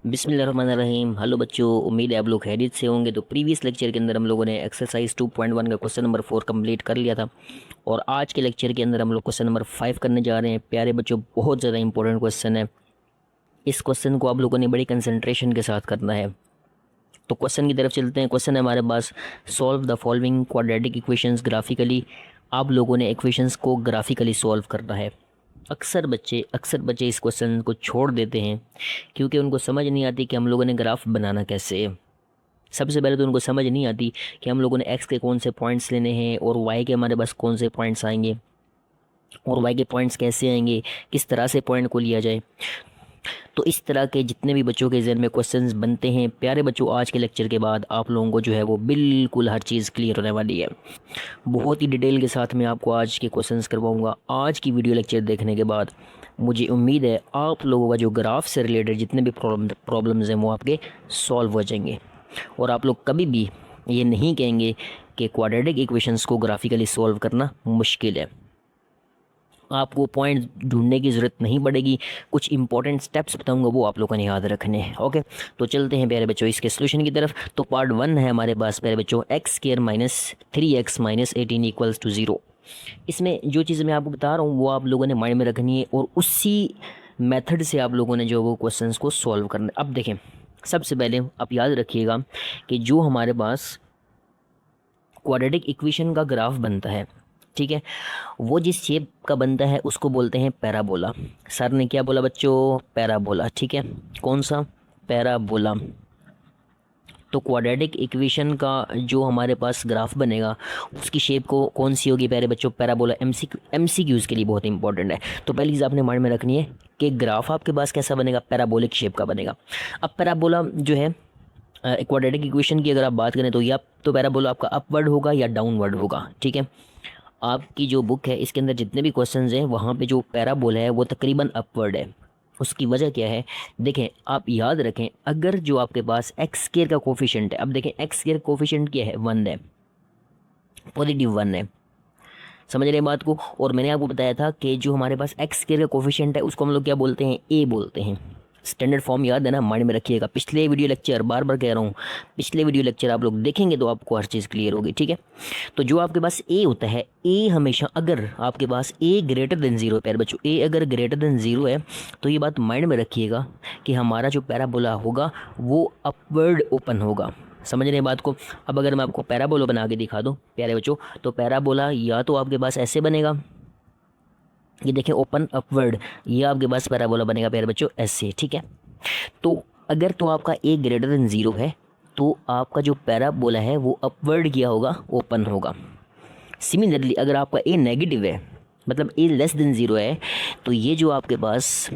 बिस्मिल्लाहिर्रहमानिर्रहीम। हेलो बच्चों, उम्मीद है आप लोग खैरियत से होंगे। तो प्रीवियस लेक्चर के अंदर हम लोगों ने एक्सरसाइज 2.1 का क्वेश्चन नंबर 4 कंप्लीट कर लिया था और आज के लेक्चर के अंदर हम लोग क्वेश्चन नंबर 5 करने जा रहे हैं। प्यारे बच्चों, बहुत ज़्यादा इंपॉर्टेंट क्वेश्चन है। इस क्वेश्चन को आप लोगों ने बड़ी कंसंट्रेशन के साथ करना है। तो क्वेश्चन की तरफ चलते हैं। क्वेश्चन है हमारे पास, solve the following quadratic equations graphically. आप लोगों ने इक्वेशंस को ग्राफिकली सॉल्व करना है। अक्सर बच्चे इस क्वेश्चन को छोड़ देते हैं क्योंकि उनको समझ नहीं आती कि हम लोगों ने ग्राफ बनाना कैसे है। सबसे पहले तो उनको समझ नहीं आती कि हम लोगों ने एक्स के कौन से पॉइंट्स लेने हैं और वाई के हमारे पास कौन से पॉइंट्स आएंगे और वाई के पॉइंट्स कैसे आएंगे, किस तरह से पॉइंट को लिया जाए। तो इस तरह के जितने भी बच्चों के ज़हन में क्वेश्चंस बनते हैं, प्यारे बच्चों, आज के लेक्चर के बाद आप लोगों को जो है वो बिल्कुल हर चीज़ क्लियर होने वाली है। बहुत ही डिटेल के साथ मैं आपको आज के क्वेश्चंस करवाऊंगा। आज की वीडियो लेक्चर देखने के बाद मुझे उम्मीद है आप लोगों का जो ग्राफ से रिलेटेड जितने भी प्रॉब्लम्स हैं वो आपके सॉल्व हो जाएंगे और आप लोग कभी भी ये नहीं कहेंगे कि क्वाड्रेटिक इक्वेशंस को ग्राफिकली सॉल्व करना मुश्किल है। आपको पॉइंट ढूंढने की ज़रूरत नहीं पड़ेगी। कुछ इंपॉर्टेंट स्टेप्स बताऊंगा, वो आप लोगों ने याद रखने हैं। ओके, तो चलते हैं प्यारे बच्चों इसके सोल्यूशन की तरफ। तो पार्ट 1 है हमारे पास प्यारे बच्चों, X square minus 3x minus 18 equals to 0। इसमें जो चीज़ मैं आपको बता रहा हूँ वो आप लोगों ने माइंड में रखनी है और उसी मेथड से आप लोगों ने जो वो क्वेश्चंस को सॉल्व करना है। अब देखें, सबसे पहले आप याद रखिएगा कि जो हमारे पास क्वाड्रेटिक इक्वेशन का ग्राफ बनता है, ठीक है, वो जिस शेप का बनता है उसको बोलते हैं पैराबोला। सर ने क्या बोला बच्चों? पैराबोला। ठीक है, कौन सा? पैराबोला। तो क्वाड्रेटिक इक्वेशन का जो हमारे पास ग्राफ बनेगा उसकी शेप को कौन सी होगी प्यारे बच्चों? पैराबोला। एमसीक्यूज़ के लिए बहुत इंपॉर्टेंट है। तो पहली चीज़ आपने माइंड में रखनी है कि ग्राफ आपके पास कैसा बनेगा? पैराबोलिक शेप का बनेगा। अब पैराबोला जो है, क्वाड्रेटिक इक्वेशन की अगर आप बात करें तो या तो पैराबोला आपका अपवर्ड होगा या डाउनवर्ड होगा। ठीक है, आपकी जो बुक है इसके अंदर जितने भी क्वेश्चंस हैं वहाँ पे जो पैराबोला है वो तकरीबन अपवर्ड है। उसकी वजह क्या है? देखें, आप याद रखें, अगर जो आपके पास एक्स स्क्वायर का कोफिशिएंट है, अब देखें एक्स स्क्वायर कोफिशिएंट क्या है? 1 है, पॉजिटिव 1 है। समझ रहे हैं बात को? और मैंने आपको बताया था कि जो हमारे पास एक्स स्क्वायर का कोफिशिएंट है उसको हम लोग क्या बोलते हैं? ए बोलते हैं। स्टैंडर्ड फॉर्म याद है ना, माइंड में रखिएगा। पिछले वीडियो लेक्चर, बार बार कह रहा हूँ, पिछले वीडियो लेक्चर आप लोग देखेंगे तो आपको हर चीज़ क्लियर होगी। ठीक है, तो जो आपके पास ए होता है, ए हमेशा, अगर आपके पास ए ग्रेटर देन 0 है प्यारे बच्चों, ए अगर ग्रेटर देन 0 है तो ये बात माइंड में रखिएगा कि हमारा जो पैराबोला होगा वो अपवर्ड ओपन होगा। समझ रहे हैं बात को? अब अगर मैं आपको पैराबोला बना के दिखा दूँ प्यारे बच्चों, तो पैराबोला या तो आपके पास ऐसे बनेगा, ये देखें ओपन अपवर्ड, ये आपके पास पैराबोला बनेगा प्यारे बच्चों ऐसे। ठीक है, तो अगर तो आपका ए ग्रेटर देन 0 है तो आपका जो पैराबोला है वो अपवर्ड किया होगा, ओपन होगा। सिमिलरली अगर आपका ए नेगेटिव है, मतलब ए लेस देन 0 है, तो ये जो आपके पास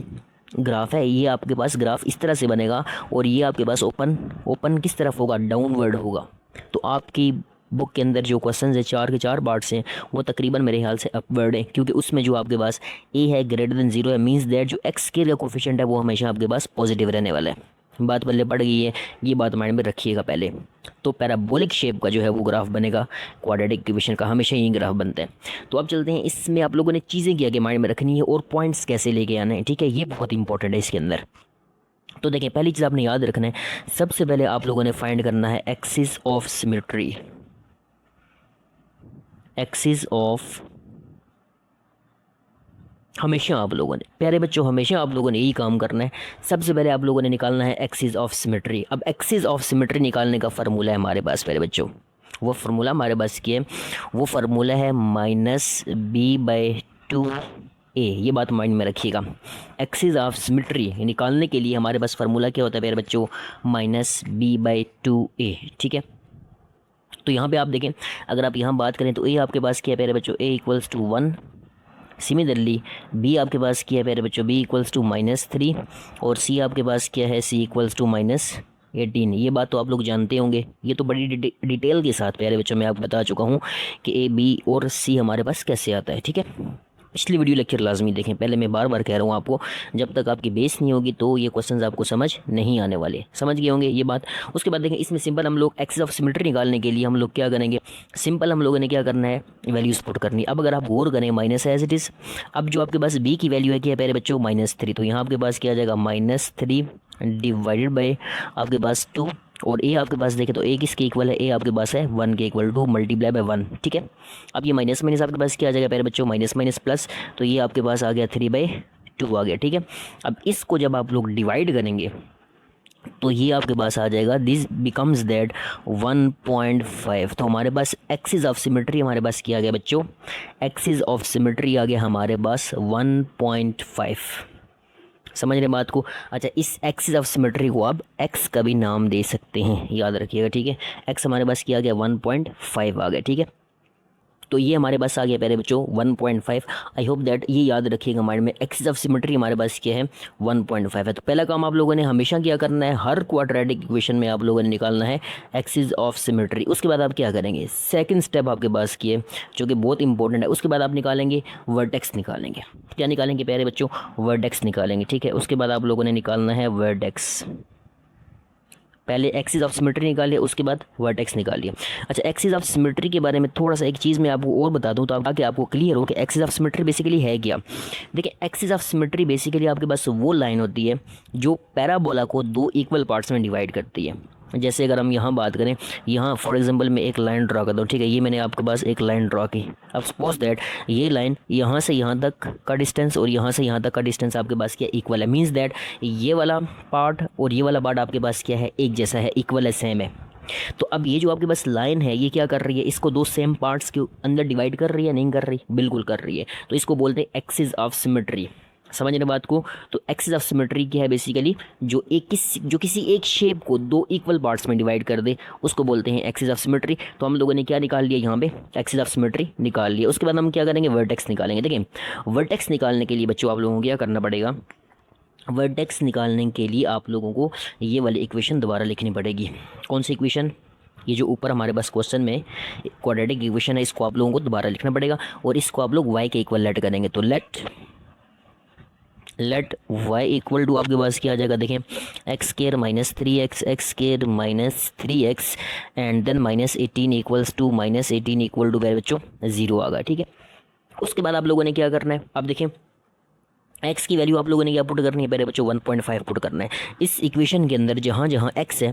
ग्राफ है, ये आपके पास ग्राफ इस तरह से बनेगा और ये आपके पास ओपन ओपन किस तरफ होगा? डाउनवर्ड होगा। तो आपकी बुक के अंदर जो क्वेश्चन है 4 के 4 पार्ट्स हैं वो तकरीबन मेरे ख्याल से अपवर्ड है, क्योंकि उसमें जो आपके पास ए है ग्रेटर देन 0 है, मींस दैट जो एक्स स्क्वायर का कोफिशिएंट है वो हमेशा आपके पास पॉजिटिव रहने वाला है। बात पहले पड़ गई है, ये बात माइंड में रखिएगा पहले। तो पैराबोलिक शेप का जो है वो ग्राफ बनेगा, क्वाड्रेटिक इक्वेशन का हमेशा यही ग्राफ बनता है। तो अब चलते हैं, इसमें आप लोगों ने चीज़ें क्या कि माइंड में रखनी है और पॉइंट्स कैसे लेके आना है। ठीक है, ये बहुत इंपॉर्टेंट है इसके अंदर। तो देखिए, पहली चीज़ आपने याद रखना है, सबसे पहले आप लोगों ने फाइंड करना है axis of symmetry. Axis of, हमेशा आप लोगों ने प्यारे बच्चों, हमेशा आप लोगों ने यही काम करना है। सबसे पहले आप लोगों ने निकालना है एक्सिस ऑफ सिमेट्री। अब एक्सिस ऑफ सिमेट्री निकालने का फार्मूला है हमारे पास प्यारे बच्चों, वो फार्मूला हमारे पास क्या है? वो फार्मूला है -b/2a। ये बात माइंड में रखिएगा। एक्सिस ऑफ सिमेट्री निकालने के लिए हमारे पास फार्मूला क्या होता है प्यारे बच्चों? -b/2a। ठीक है, तो यहाँ पे आप देखें, अगर आप यहाँ बात करें तो ए आपके पास क्या है प्यारे बच्चों? A equals to 1। Similarly B आपके पास क्या है प्यारे बच्चों? B equals to -3। और सी आपके पास क्या है? C equals to -18। ये बात तो आप लोग जानते होंगे, ये तो बड़ी डिटेल के साथ प्यारे बच्चों मैं आपको बता चुका हूँ कि ए बी और सी हमारे पास कैसे आता है। ठीक है, पिछली वीडियो लेक्चर लाजमी देखें। पहले मैं बार बार कह रहा हूँ आपको, जब तक आपकी बेस नहीं होगी तो ये क्वेश्चंस आपको समझ नहीं आने वाले। समझ गए होंगे ये बात। उसके बाद देखें, इसमें सिंपल हम लोग एक्सिस ऑफ सिमेट्री निकालने के लिए हम लोग क्या करेंगे, सिंपल हम लोगों ने क्या करना है, वैल्यूज पुट करनी है। अब अगर आप गौर करें, माइनस एज इट इज़, अब जो आपके पास बी की वैल्यू है क्या है प्यारे बच्चों, -3, तो यहाँ आपके पास क्या आ जाएगा, -3 डिवाइडेड बाई आपके पास 2, और ए आपके पास देखें तो ए किसके इक्वल है, ए आपके पास है 1 के इक्वल, 2 मल्टीप्लाई बाय 1, ठीक है। अब ये माइनस माइनस आपके पास क्या आ जाएगा प्यारे बच्चों, माइनस माइनस प्लस, तो ये आपके पास आ गया 3/2 आ गया, ठीक है। अब इसको जब आप लोग डिवाइड करेंगे तो ये आपके पास आ जाएगा, दिस बिकम्स दैट 1.5। तो हमारे पास एक्सिस ऑफ सिमेट्री हमारे पास क्या आ गया बच्चों, एक्सिस ऑफ सिमेट्री आ गया हमारे पास 1.5। समझ रहे बात को। अच्छा, इस एक्सिस ऑफ सिमेट्री को आप एक्स का भी नाम दे सकते हैं, याद रखिएगा, ठीक है। एक्स हमारे पास क्या आ गया, 1.5 आ गया, ठीक है। तो ये हमारे पास आ गया प्यारे बच्चों 1.5। आई होप दैट ये याद रखिएगा माइंड में, एक्सिस ऑफ सिमेट्री हमारे पास क्या है, 1.5 है। तो पहला काम आप लोगों ने हमेशा क्या करना है, हर क्वाड्रेटिक इक्वेशन में आप लोगों ने निकालना है एक्सिस ऑफ सिमेट्री। उसके बाद आप क्या करेंगे, सेकंड स्टेप आपके पास किए जो कि बहुत इंपॉर्टेंट है, उसके बाद आप निकालेंगे वर्टेक्स निकालेंगे। क्या निकालेंगे प्यारे बच्चों, वर्टेक्स निकालेंगे, ठीक है। उसके बाद आप लोगों ने निकालना है वर्टेक्स। पहले एक्सिस ऑफ सिमेट्री निकालिए, उसके बाद वर्टेक्स निकालिए। अच्छा, एक्सिस ऑफ सिमेट्री के बारे में थोड़ा सा एक चीज़ मैं आपको और बता दूं ताकि आपको क्लियर हो कि एक्सिस ऑफ सिमेट्री बेसिकली है क्या। देखिए, एक्सिस ऑफ सिमेट्री बेसिकली आपके पास वो लाइन होती है जो पैराबोला को 2 इक्वल पार्ट्स में डिवाइड करती है। जैसे अगर हम यहाँ बात करें, यहाँ फॉर एग्जांपल मैं एक लाइन ड्रा करता हूँ, ठीक है। ये मैंने आपके पास एक लाइन ड्रा की। अब सपोज दैट ये लाइन यहाँ से यहाँ तक का डिस्टेंस और यहाँ से यहाँ तक का डिस्टेंस आपके पास क्या इक्वल है, मीन्स दैट ये वाला पार्ट और ये वाला पार्ट आपके पास क्या है, एक जैसा है, इक्वल है, सेम है। तो अब ये जो आपके पास लाइन है ये क्या कर रही है, इसको 2 सेम पार्ट्स के अंदर डिवाइड कर रही है, नहीं कर रही, बिल्कुल कर रही है। तो इसको बोलते हैं एक्सिस ऑफ सिमेट्री। समझ रहे बात को। तो एक्सिस ऑफ सिमेट्री क्या है, बेसिकली जो किसी एक शेप को 2 इक्वल पार्ट्स में डिवाइड कर दे उसको बोलते हैं एक्सिस ऑफ सिमेट्री। तो हम लोगों ने क्या निकाल लिया, यहाँ पे एक्सिस ऑफ सिमेट्री निकाल लिया। उसके बाद हम क्या करेंगे, वर्टेक्स निकालेंगे। देखिए, वर्टेक्स निकालने के लिए बच्चों आप लोगों को क्या करना पड़ेगा, वर्टेक्स निकालने के लिए आप लोगों को ये वाली इक्वेशन दोबारा लिखनी पड़ेगी। कौन सी इक्वेशन, ये जो ऊपर हमारे पास क्वेश्चन में क्वाड्रेटिक इक्वेशन है, इसको आप लोगों को दोबारा लिखना पड़ेगा और इसको आप लोग y के इक्वल लेट करेंगे। तो लेट y इक्वल टू आपके पास क्या आ जाएगा, देखें, X square -3x, X square -3x and then -18 equals to -18 equal to मेरे बच्चों 0 आ गया, ठीक है। उसके बाद आप लोगों ने क्या करना है, अब देखें x की वैल्यू आप लोगों ने क्या पुट करनी है पहले बच्चों, 1.5 पुट करना है। इस इक्वेशन के अंदर जहाँ जहाँ x है,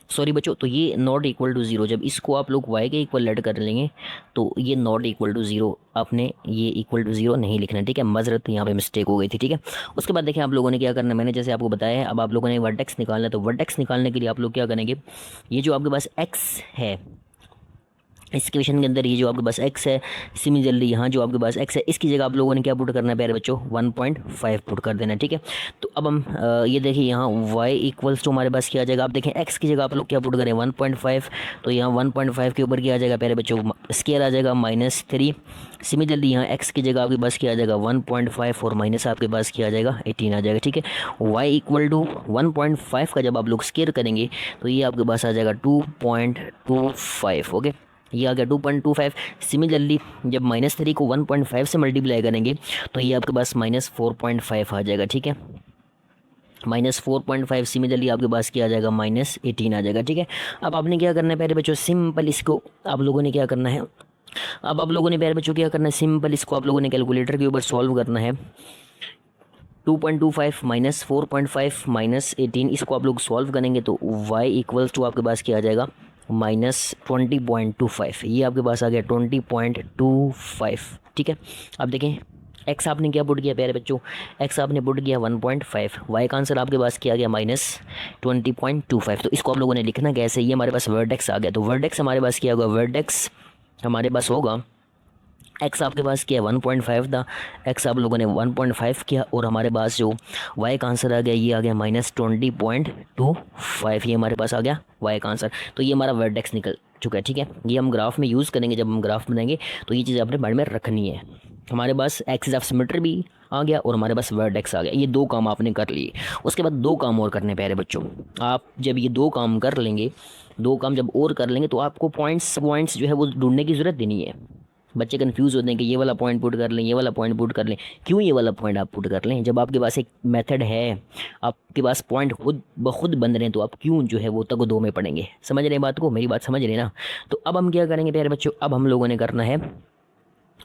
सॉरी बच्चों, तो ये नॉट इक्वल टू 0, जब इसको आप लोग y के इक्वल लेट कर लेंगे तो ये नॉट इक्वल टू 0, आपने ये इक्वल टू 0 नहीं लिखना, ठीक है। मजरत यहाँ पे मिस्टेक हो गई थी, ठीक है। उसके बाद देखें आप लोगों ने क्या करना है, मैंने जैसे आपको बताया है, अब आप लोगों ने वर्टेक्स निकालना है। तो वर्टेक्स निकालने के लिए आप लोग क्या करेंगे, ये जो आपके पास x है इस इक्वेशन के अंदर, ये जो आपके पास x है, सिमिलरली यहाँ जो आपके पास x है इसकी जगह आप लोगों ने क्या पुट करना है प्यारे बच्चों, 1.5 पुट कर देना है, ठीक है। तो अब हम ये देखिए यहाँ y इक्वल्स टू हमारे पास क्या आ जाएगा, आप देखें x की जगह आप लोग क्या पुट करें, 1.5, तो यहाँ 1.5 के ऊपर क्या आ जाएगा प्यारे बच्चों, स्केयर आ जाएगा -3। सिमिलरली यहाँ x की जगह आपके पास क्या आ जाएगा 1.5 और माइनस आपके पास क्या आ जाएगा 18 आ जाएगा, ठीक है। y इक्वल टू 1.5 का जब आप लोग स्केयर करेंगे तो ये आपके पास आ जाएगा 2.25, ओके, ये आ गया 2.25। सिमिलरली जब -3 को 1.5 से मल्टीप्लाई करेंगे तो ये आपके पास -4.5 आ जाएगा, ठीक है। -4.5 सिमिलरली आपके पास क्या आ जाएगा, -18 आ जाएगा, ठीक है। अब आपने क्या करना है प्यारे बच्चों, सिंपल इसको आप लोगों ने क्या करना है, अब आप लोगों ने प्यारे बच्चों क्या करना है, सिंपल इसको आप लोगों ने कैलकुलेटर के ऊपर सॉल्व करना है। 2.25 -4.5 -18 इसको आप लोग सॉल्व करेंगे तो y इक्वल्स टू आपके पास क्या आ जाएगा, -20.25, ये आपके पास आ गया 20.25, ठीक है। अब देखें x आपने क्या पुट किया प्यारे बच्चों, x आपने पुट किया 1.5, y का आंसर आपके पास क्या आ गया -20.25। तो इसको आप लोगों ने लिखना कैसे, ये हमारे पास वर्टेक्स आ गया। तो वर्टेक्स हमारे पास क्या होगा, वर्टेक्स हमारे पास होगा, x आपके पास क्या 1.5 था, x आप लोगों ने 1.5 किया और हमारे पास जो y का आंसर आ गया ये आ गया -20.25, ये हमारे पास आ गया y का आंसर। तो ये हमारा वर्टेक्स निकल चुका है, ठीक है। ये हम ग्राफ में यूज़ करेंगे, जब हम ग्राफ बनाएंगे तो ये चीज़ अपने बारे में रखनी है। हमारे पास एक्सिस ऑफ सिमेट्री भी आ गया और हमारे पास वर्टेक्स आ गया, ये 2 काम आपने कर लिए। उसके बाद 2 काम और करने प्यारे बच्चों, आप जब ये 2 काम कर लेंगे, 2 काम जब और कर लेंगे तो आपको पॉइंट्स जो है वो ढूंढने की ज़रूरत ही नहीं है, बच्चे कंफ्यूज होते हैं कि ये वाला पॉइंट पुट कर लें, ये वाला पॉइंट पुट कर लें। क्यों ये वाला पॉइंट आप पुट कर लें? जब आपके पास एक मेथड है, आपके पास पॉइंट खुद ब खुद बन रहे हैं, तो आप क्यों जो है वो तक दो में पढ़ेंगे? समझ रहे हैं बात को? मेरी बात समझ रहे हैं ना? तो अब हम क्या करेंगे प्यारे बच्चों, अब हम लोगों ने करना है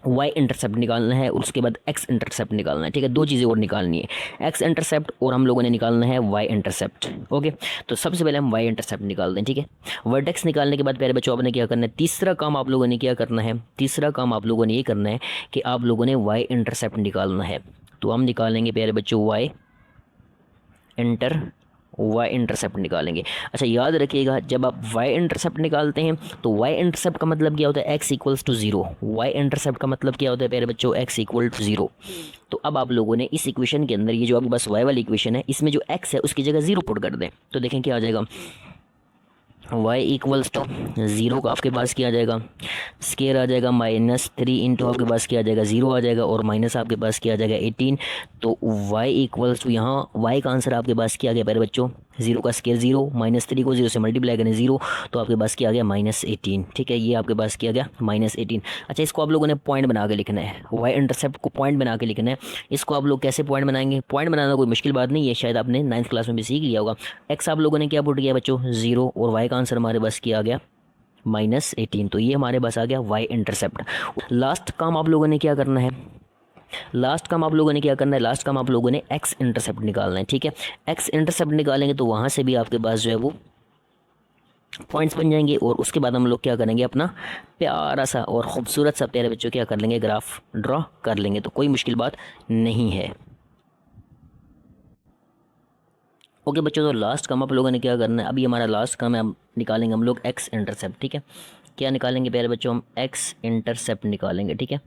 वाई इंटरसेप्ट निकालना है और उसके बाद एक्स इंटरसेप्ट निकालना है। ठीक है, दो चीज़ें और निकालनी है, एक्स इंटरसेप्ट और हम लोगों ने निकालना है वाई इंटरसेप्ट। ओके, तो सबसे पहले हम वाई इंटरसेप्ट निकालते हैं। ठीक है, वर्टेक्स निकालने के बाद प्यारे बच्चों आपने क्या करना है, तीसरा काम आप लोगों ने क्या करना है, तीसरा काम आप लोगों ने ये करना है कि आप लोगों ने वाई इंटरसेप्ट निकालना है। तो हम निकालेंगे प्यारे बच्चों वाई इंटरसेप्ट निकालेंगे। अच्छा याद रखिएगा, जब आप वाई इंटरसेप्ट निकालते हैं तो वाई इंटरसेप्ट का मतलब क्या होता है, X equals to zero. Y intercept का मतलब क्या होता है प्यारे बच्चों, एक्स इक्वल टू जीरो। तो अब आप लोगों ने इस इक्वेशन के अंदर, ये जो आपके पास वाई वाली इक्वेशन है, इसमें जो एक्स है उसकी जगह जीरो पुट कर दें। तो देखें क्या आ जाएगा, y इक्वल्स टू ज़ीरो का आपके पास क्या आ जाएगा, स्केयर आ जाएगा -3 इंटू आपके पास क्या आ जाएगा, ज़ीरो आ जाएगा, और माइनस आपके पास क्या आ जाएगा 18। तो y इक्वल्स टू यहाँ y का आंसर आपके पास क्या आ गया प्यारे बच्चों, जीरो का स्केयर जीरो, -3 को जीरो से मल्टीप्लाई करें जीरो, तो आपके पास क्या आ गया -18। ठीक है, ये आपके पास क्या आ गया -18। अच्छा, इसको आप लोगों ने पॉइंट बना के लिखना है, वाई इंटरसेप्ट को पॉइंट बना के लिखना है। इसको आप लोग कैसे पॉइंट बनाएंगे, पॉइंट बनाना कोई मुश्किल बात नहीं है, शायद आपने 9th क्लास में भी सीख लिया होगा। एक्स आप लोगों ने क्या पुट किया बच्चों, जीरो, और वाई का आंसर हमारे पास क्या आ गया -18। तो ये हमारे पास आ गया वाई इंटरसेप्ट। लास्ट काम आप लोगों ने क्या करना है, लास्ट काम आप लोगों ने क्या करना है, लास्ट काम आप लोगों ने एक्स इंटरसेप्ट निकालना है। ठीक है, एक्स इंटरसेप्ट निकालेंगे तो वहाँ से भी आपके पास जो है वो पॉइंट्स बन जाएंगे, और उसके बाद हम लोग क्या करेंगे, अपना प्यारा सा और ख़ूबसूरत सा प्यारे बच्चों क्या कर लेंगे, ग्राफ ड्रॉ कर लेंगे। तो कोई मुश्किल बात नहीं है। ओके बच्चों, तो लास्ट काम आप लोगों ने क्या करना है, अभी हमारा लास्ट काम है, हम निकालेंगे हम लोग एक्स इंटरसेप्ट। ठीक है, क्या निकालेंगे प्यारे बच्चों, हम एक्स इंटरसेप्ट निकालेंगे। ठीक है,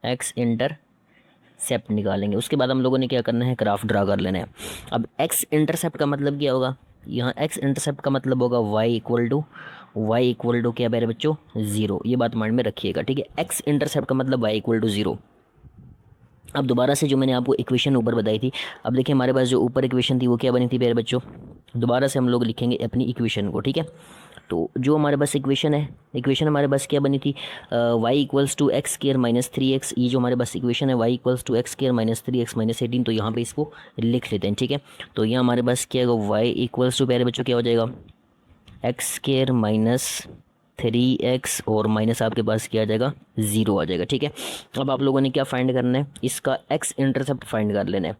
एक्स इंटरसेप्ट निकालेंगे। उसके बाद हम लोगों ने क्या करना है, ग्राफ ड्रा कर लेना है। अब एक्स इंटरसेप्ट का मतलब क्या होगा, यहाँ एक्स इंटरसेप्ट का मतलब होगा वाई इक्वल टू क्या प्यारे बच्चों, ज़ीरो। ये बात माइंड में रखिएगा। ठीक है, एक्स इंटरसेप्ट का मतलब वाई इक्वल टू ज़ीरो। अब दोबारा से जो मैंने आपको इक्वेशन ऊपर बताई थी, अब देखिए हमारे पास जो ऊपर इक्वेशन थी वो क्या बनी थी प्यारे बच्चों, दोबारा से हम लोग लिखेंगे अपनी इक्वेशन को। ठीक है, तो जो हमारे पास इक्वेशन है, इक्वेशन हमारे पास क्या बनी थी, Y equals to X square -3x। ये जो हमारे पास इक्वेशन है, Y equals to X square -3x -18। तो यहाँ पे इसको लिख लेते हैं। ठीक है, तो यहाँ हमारे पास क्या है, वाई इक्वल्स टू प्यारे बच्चों क्या हो जाएगा, एक्स स्केयर -3x, और माइनस आपके पास क्या आ जाएगा, ज़ीरो आ जाएगा। ठीक है, अब आप लोगों ने क्या फाइंड करना है, इसका एक्स इंटरसेप्ट फाइंड कर लेना है।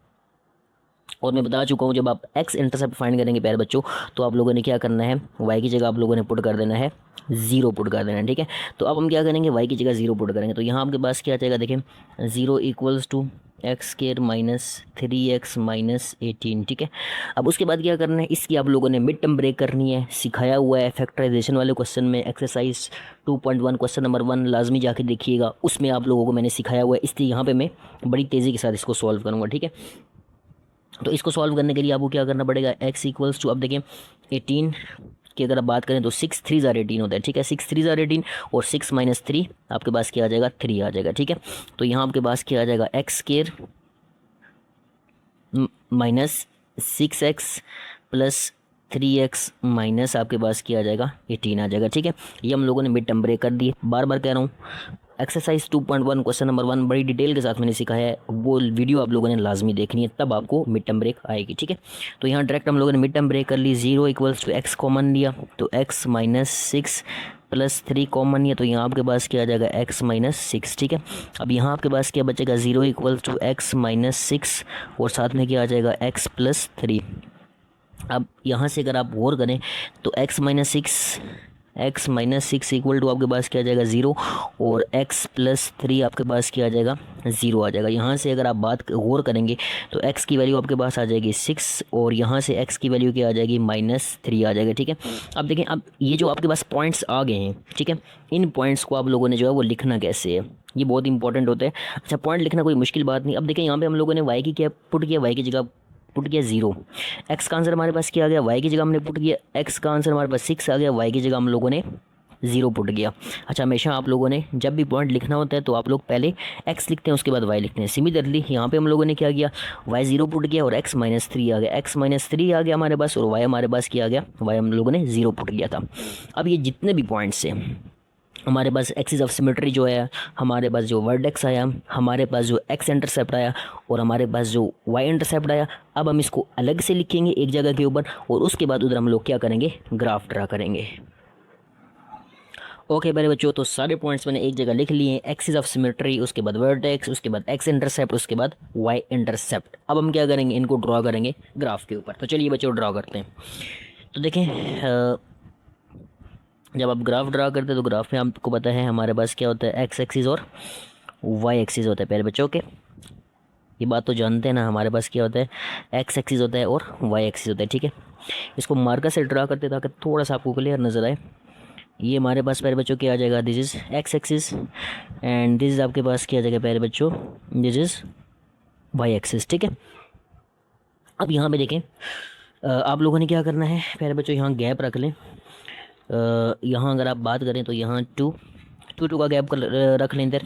और मैं बता चुका हूँ, जब आप एक्स इंटरसेप्ट फाइंड करेंगे प्यारे बच्चों, तो आप लोगों ने क्या करना है, वाई की जगह आप लोगों ने पुट कर देना है ज़ीरो, पुट कर देना है। ठीक है, तो अब हम क्या करेंगे, वाई की जगह ज़ीरो पुट करेंगे। तो यहाँ आपके पास क्या आ जाएगा, देखें, zero equals to X square -3x -18। ठीक है, अब उसके बाद क्या करना है, इसकी आप लोगों ने मिड टर्म ब्रेक करनी है। सिखाया हुआ है फैक्टराइजेशन वाले क्वेश्चन में, एक्सरसाइज 2.1 क्वेश्चन नंबर 1 लाजमी जाके देखिएगा, उसमें आप लोगों को मैंने सिखाया हुआ है। इसलिए यहाँ पे मैं बड़ी तेज़ी के साथ इसको सॉल्व करूँगा। ठीक है, तो इसको सॉल्व करने के लिए आपको क्या करना पड़ेगा, एक्स इक्वल्स टू, अब देखें 18 की अगर आप बात करें तो 6 3 ज़ार 18 होता है। ठीक है, 6 3 ज़ार 18, और 6 -3 आपके पास क्या आ जाएगा, 3 आ जाएगा। ठीक है, तो यहाँ आपके पास क्या आ जाएगा, x square -6x plus 3x minus आपके पास क्या आ जाएगा, 18 आ जाएगा। ठीक है, ये हम लोगों ने मिड टर्म ब्रेक कर दिए। बार बार कह रहा हूँ, एक्सरसाइज 2.1 क्वेश्चन नंबर 1 बड़ी डिटेल के साथ मैंने सिखाया है, वो वीडियो आप लोगों ने लाजमी देखनी है, तब आपको मिड टर्म ब्रेक आएगी। ठीक है, तो यहाँ डायरेक्ट हम लोगों ने मिड टर्म ब्रेक कर ली। Zero equals to X common लिया, तो x -6 प्लस 3 कॉमन लिया, तो यहाँ आपके पास क्या आ जाएगा, x -6। ठीक है, अब यहाँ आपके पास क्या बचेगा, ज़ीरो इक्वल्स टू x -6, और साथ में क्या आ जाएगा, x + 3। अब यहाँ से अगर आप गौर करें तो x -6 इक्वल टू आपके पास क्या आ जाएगा, ज़ीरो, और x + 3 आपके पास क्या आ जाएगा, ज़ीरो आ जाएगा। यहाँ से अगर आप बात गौर करेंगे तो x की वैल्यू आपके पास आ जाएगी 6, और यहाँ से x की वैल्यू क्या आ जाएगी, -3 आ जाएगा। ठीक है, अब देखें, अब ये जो आपके पास पॉइंट्स आ गए हैं, ठीक है, इन पॉइंट्स को आप लोगों ने जो है वो लिखना कैसे है, ये बहुत इंपॉर्टेंट होता है। अच्छा, पॉइंट लिखना कोई मुश्किल बात नहीं। अब देखें, यहाँ पे हम लोगों ने y की क्या पुट किया, y की जगह पुट किया ज़ीरो, x का आंसर हमारे पास क्या आ गया, y की जगह हमने पुट किया, x का आंसर हमारे पास 6 आ गया, y की जगह हम लोगों ने ज़ीरो पुट किया। अच्छा, हमेशा आप लोगों ने जब भी पॉइंट लिखना होता है तो आप लोग पहले x लिखते हैं, उसके बाद y लिखते हैं। सिमिलरली यहाँ पे हम लोगों ने क्या किया, y ज़ीरो पुट किया, और x -3 आ गया, x -3 आ गया हमारे पास, और y हमारे पास क्या आ गया, y हम लोगों ने ज़ीरो पुट किया था। अब ये जितने भी पॉइंट्स हैं, हमारे पास एक्सिस ऑफ सिमेट्री जो है, हमारे पास जो वर्टेक्स आया, हमारे पास जो एक्स इंटरसेप्ट आया और हमारे पास जो वाई इंटरसेप्ट आया। अब हम इसको अलग से लिखेंगे एक जगह के ऊपर और उसके बाद उधर हम लोग क्या करेंगे, ग्राफ ड्रा करेंगे। ओके मेरे बच्चों, तो सारे पॉइंट्स मैंने एक जगह लिख लिए, एक्सिस ऑफ सिमेट्री, उसके बाद वर्टेक्स, उसके बाद एक्स इंटरसेप्ट, उसके बाद वाई इंटरसेप्ट। अब हम क्या करेंगे, इनको ड्रॉ करेंगे ग्राफ के ऊपर। तो चलिए बच्चों ड्रॉ करते हैं। तो देखें, जब आप ग्राफ ड्रा करते हैं तो ग्राफ में आपको पता है हमारे पास क्या होता है, एक्स एक्सिस और वाई एक्सिस होता है प्यारे बच्चों के। ये बात तो जानते हैं ना, हमारे पास क्या होता है, एक्स एक्सिस होता है और वाई एक्सिस होता है, ठीक है। इसको मार्कर से ड्रा करते ताकि थोड़ा सा आपको क्लियर नज़र आए। ये हमारे पास प्यारे बच्चों क्या आ जाएगा, this is x axis and this is आपके पास क्या आ जाएगा प्यारे बच्चों, दिस इज़ वाई एक्सिस, ठीक है। अब यहाँ पे देखें, आप लोगों ने क्या करना है प्यारे बच्चों, यहाँ गैप रख लें। यहाँ अगर आप बात करें तो यहाँ टू का गैप रख लें इधर।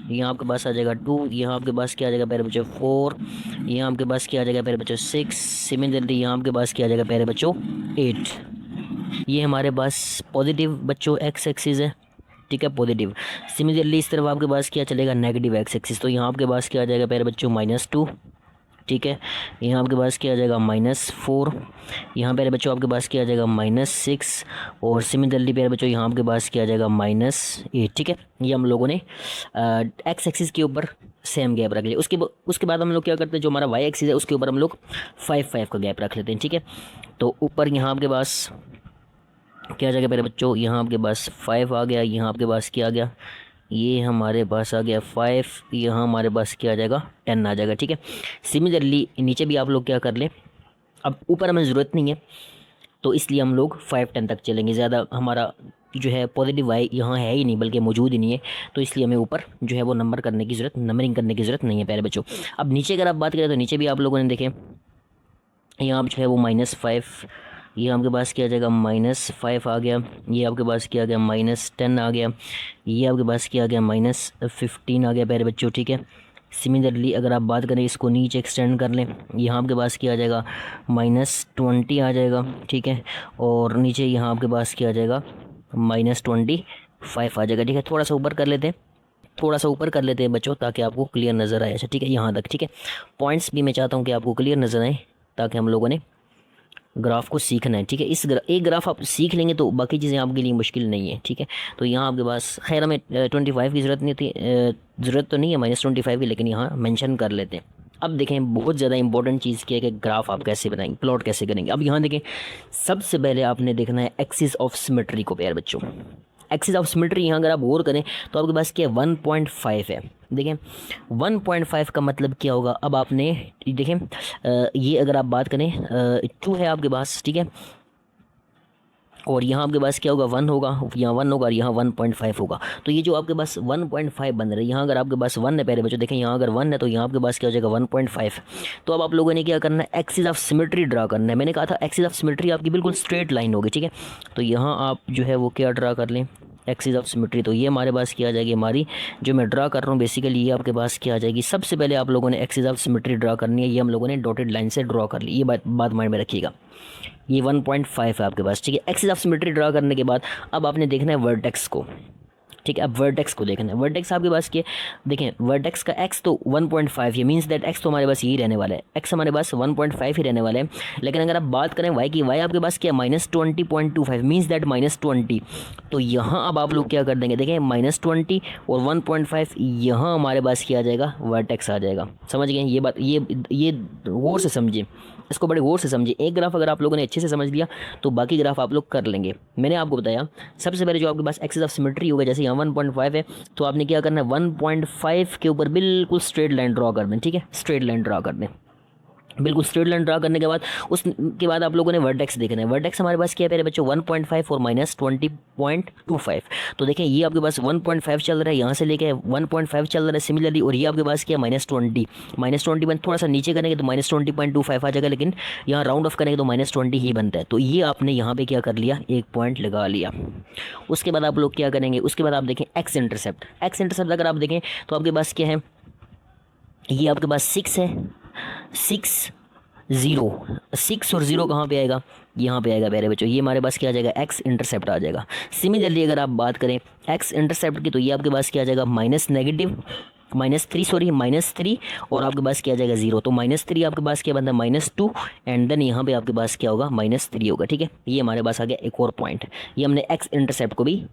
यहाँ आपके पास आ जाएगा 2, यहाँ आपके पास क्या आ जाएगा प्यारे बच्चों 4, यहाँ आपके पास क्या आ जाएगा प्यारे बच्चों 6, सिमिलरली यहाँ आपके पास क्या आ जाएगा प्यारे बच्चों 8। ये हमारे पास पॉजिटिव बच्चों एक्स एक्सिस है, ठीक है, पॉजिटिव। सिमिलरली इस तरफ आपके पास क्या चलेगा, नेगेटिव एक्स एक्सिस। तो यहाँ आपके पास क्या आ जाएगा प्यारे बच्चों -2, ठीक है। यहाँ आपके पास क्या आ जाएगा -4, यहाँ प्यारे बच्चों आपके पास क्या आ जाएगा -6 और सिमिलरली प्यारे बच्चों यहाँ आपके पास क्या आ जाएगा -8, ठीक है। ये हम लोगों ने एक्स एक्सिस के ऊपर सेम गैप रख लिया। उसके बाद हम लोग क्या करते हैं, जो हमारा वाई एक्सिस है उसके ऊपर हम लोग 5 का गैप रख लेते हैं, ठीक है। तो ऊपर यहाँ आपके पास क्या आ जाएगा प्यारे बच्चों, यहाँ आपके पास 5 आ गया, यहाँ आपके पास क्या आ गया, ये हमारे पास आ गया 5, यहाँ हमारे पास क्या आ जाएगा 10 आ जाएगा, ठीक है। सिमिलरली नीचे भी आप लोग क्या कर लें, अब ऊपर हमें ज़रूरत नहीं है तो इसलिए हम लोग 5 10 तक चलेंगे। ज़्यादा हमारा जो है पॉजिटिव वाई यहाँ है ही नहीं, बल्कि मौजूद ही नहीं है, तो इसलिए हमें ऊपर जो है वो नंबरिंग करने की ज़रूरत नहीं है प्यारे बच्चों। अब नीचे अगर आप बात करें तो नीचे भी आप लोगों ने देखें, यहाँ जो है वो -5, ये आपके पास क्या आ जाएगा -5 आ गया, ये आपके पास क्या आ गया -10 आ गया, ये आपके पास क्या आ गया -15 आ गया प्यारे बच्चों, ठीक है। सिमिलरली अगर आप बात करें इसको नीचे एक्सटेंड कर लें, यहाँ आपके पास क्या आ जाएगा -20 आ जाएगा, ठीक है। और नीचे यहाँ आपके पास क्या आ जाएगा -25 आ जाएगा, ठीक है। थोड़ा सा ऊपर कर लेते हैं बच्चों ताकि आपको क्लियर नज़र आए। अच्छा ठीक है, यहाँ तक ठीक है। पॉइंट्स भी मैं चाहता हूँ कि आपको क्लियर नज़र आए ताकि हम लोगों ने ग्राफ को सीखना है, ठीक है। एक ग्राफ आप सीख लेंगे तो बाकी चीज़ें आपके लिए मुश्किल नहीं है, ठीक है। तो यहाँ आपके पास खैर हमें 25 की ज़रूरत नहीं थी, ज़रूरत तो नहीं है -25 की, लेकिन यहाँ मेंशन कर लेते हैं। अब देखें बहुत ज़्यादा इंपॉर्टेंट चीज़ क्या है कि ग्राफ आप कैसे बनाएंगे, प्लॉट कैसे करेंगे। अब यहाँ देखें, सबसे पहले आपने देखना है एक्सिस ऑफ सिमेट्री को प्यारे बच्चों। एक्सिस ऑफ सिमेट्री यहाँ अगर आप गौर करें तो आपके पास क्या है 1.5 है। देखें 1.5 का मतलब क्या होगा, अब आपने देखें ये अगर आप बात करें 2 है आपके पास, ठीक है, और यहाँ आपके पास क्या होगा 1 होगा, यहाँ 1 होगा और यहाँ 1.5 होगा। तो ये जो आपके पास 1.5 बन रहा है, यहाँ अगर आपके पास 1 है प्यारे बच्चों, देखें यहाँ अगर 1 है तो यहाँ आपके पास क्या हो जाएगा 1.5। तो अब आप लोगों ने क्या करना है, एक्सिस ऑफ सिमेट्री ड्रा करना है। मैंने कहा था एक्सिस ऑफ सिमेट्री आपकी बिल्कुल स्ट्रेट लाइन होगी, ठीक है। तो यहाँ आप जो है वो क्या ड्रा कर लें, एक्सिस ऑफ सिमेट्री। तो ये हमारे पास क्या आ जाएगी, हमारी जो मैं ड्रा कर रहा हूँ बेसिकली ये आपके पास क्या आ जाएगी। सबसे पहले आप लोगों ने एक्सिस ऑफ सिमेट्री ड्रा करनी है, ये हम लोगों ने डॉटेड लाइन से ड्रा कर ली, ये बात माइंड में रखिएगा। ये 1.5 है आपके पास, ठीक है। एक्सिस ऑफ सिमेट्री ड्रा करने के बाद अब आपने देखना है वर्टेक्स को, ठीक है। अब वर्टेक्स को देखना है, वर्टेक्स आपके पास क्या, देखें वर्टेक्स का एक्स तो 1.5 है, मींस दैट एक्स तो हमारे पास यही रहने वाला है, एक्स हमारे पास 1.5 ही रहने वाला है। लेकिन अगर आप बात करें वाई की, वाई आपके पास क्या -20.25 मींस दैट -20। तो यहाँ अब आप लोग क्या कर देंगे, देखें -20 और 1.5 यहाँ हमारे पास क्या आ जाएगा, वर्टेक्स आ जाएगा। समझ गए ये बात, ये गौर से समझिए, इसको बड़े गौर से समझिए। एक ग्राफ अगर आप लोगों ने अच्छे से समझ लिया तो बाकी ग्राफ आप लोग कर लेंगे। मैंने आपको बताया सबसे पहले जो आपके पास एक्सिस ऑफ सिमेट्री होगा, जैसे यहाँ 1.5 है तो आपने क्या करना है 1.5 के ऊपर बिल्कुल स्ट्रेट लाइन ड्रॉ कर दें, ठीक है। स्ट्रेट लाइन ड्रॉ कर दें, बिल्कुल स्ट्रेट लाइन ड्रा करने के बाद उसके बाद आप लोगों ने वर्टेक्स देखना है। वर्टेक्स हमारे पास क्या है प्यारे बच्चों 1.5 और -20.25। तो देखें ये आपके पास 1.5 चल रहा है, यहाँ से लेके 1.5 चल रहा है सिमिलरली, और ये आपके पास क्या है -20 थोड़ा सा नीचे करेंगे तो -20.25 आ जाएगा, लेकिन यहाँ राउंड ऑफ करेंगे तो -20 ही बनता है। तो ये आपने यहाँ पे क्या कर लिया, एक पॉइंट लगा लिया। उसके बाद आप लोग क्या करेंगे, उसके बाद आप देखें एक्स इंटरसेप्ट। एक्स इंटरसेप्ट अगर आप देखें तो आपके पास क्या है, ये आपके पास 6 है, 6 0, 6 और 0 कहाँ पे आएगा, यहाँ पे आएगा प्यारे बच्चों। ये हमारे पास क्या आ जाएगा, एक्स इंटरसेप्ट आ जाएगा। सिमिलरली अगर आप बात करें एक्स इंटरसेप्ट की, तो ये आपके पास क्या आ जाएगा, -3 और आपके पास क्या आ जाएगा 0। तो -3 आपके पास क्या बनता है, -2 एंड देन यहाँ पे आपके पास क्या होगा, -3 होगा। ठीक है, ये हमारे पास आ गया एक और पॉइंट। ये हमने एक्स इंटरसेप्ट को भी